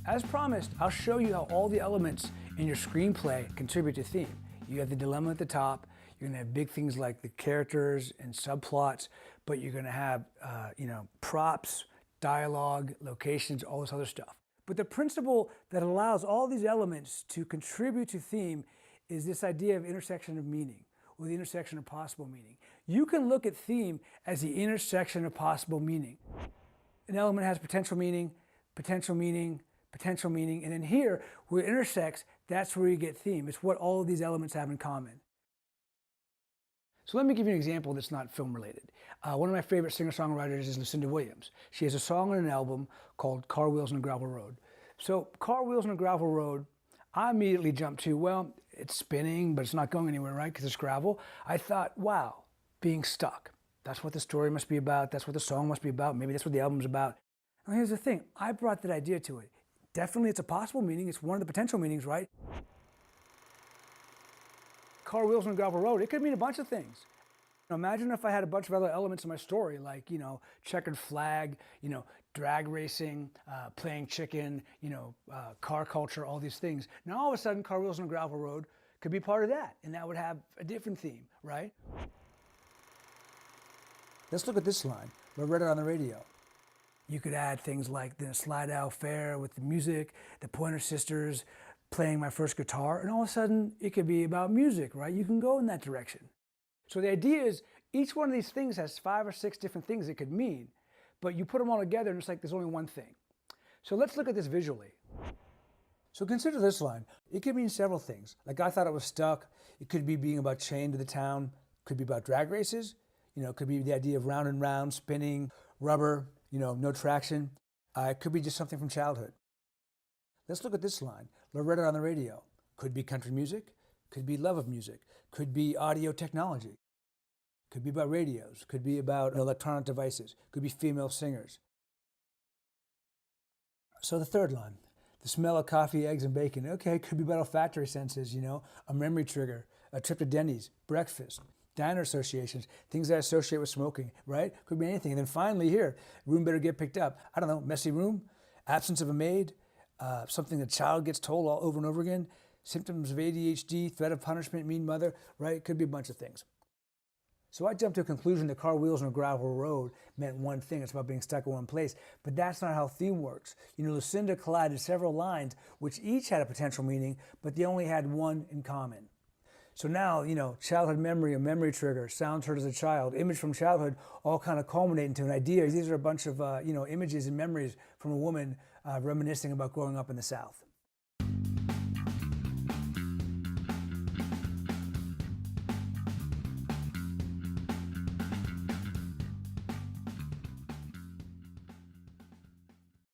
As promised, I'll show you how all the elements in your screenplay contribute to theme. You have the dilemma at the top, you're gonna have big things like the characters and subplots, but you're gonna have props, dialogue, locations, all this other stuff. But the principle that allows all these elements to contribute to theme is this idea of intersection of meaning, or the intersection of possible meaning. You can look at theme as the intersection of possible meaning. An element has potential meaning, potential meaning, potential meaning, and then here, where it intersects, that's where you get theme. It's what all of these elements have in common. So let me give you an example that's not film related. One of my favorite singer-songwriters is Lucinda Williams. She has a song on an album called Car Wheels on a Gravel Road. So Car Wheels on a Gravel Road, I immediately jumped to, well, it's spinning, but it's not going anywhere, right? Because it's gravel. I thought, wow, being stuck. That's what the story must be about. That's what the song must be about. Maybe that's what the album's about. Now here's the thing. I brought that idea to it. Definitely it's a possible meaning. It's one of the potential meanings, right? Car wheels on a gravel road. It could mean a bunch of things. Imagine if I had a bunch of other elements in my story, like, checkered flag, drag racing, playing chicken, car culture, all these things. Now all of a sudden, car wheels on a gravel road could be part of that, and that would have a different theme, right? Let's look at this line. I read it on the radio. You could add things like the slide-out fair with the music, the Pointer Sisters, playing my first guitar, and all of a sudden it could be about music, right? You can go in that direction. So the idea is each one of these things has 5 or 6 different things it could mean, but you put them all together and it's like there's only one thing. So let's look at this visually. So consider this line. It could mean several things. Like I thought it was stuck. It could be being about chained to the town. It could be about drag races. It could be the idea of round and round, spinning, rubber, no traction. It could be just something from childhood. Let's look at this line. I read it on the radio. Could be country music. Could be love of music. Could be audio technology. Could be about radios. Could be about electronic devices. Could be female singers. So the third line. The smell of coffee, eggs, and bacon. Okay, could be about olfactory senses, a memory trigger, a trip to Denny's, breakfast, diner associations, things that I associate with smoking, right? Could be anything. And then finally here, room better get picked up. I don't know, messy room, absence of a maid, something the child gets told all over and over again, symptoms of ADHD, threat of punishment, mean mother, right? It could be a bunch of things. So I jumped to a conclusion that car wheels on a gravel road meant one thing. It's about being stuck in one place. But that's not how theme works. Lucinda collided several lines which each had a potential meaning, but they only had one in common. So now, childhood memory, a memory trigger, sounds heard as a child, image from childhood, all kind of culminate into an idea. These are a bunch of, images and memories from a woman reminiscing about growing up in the South.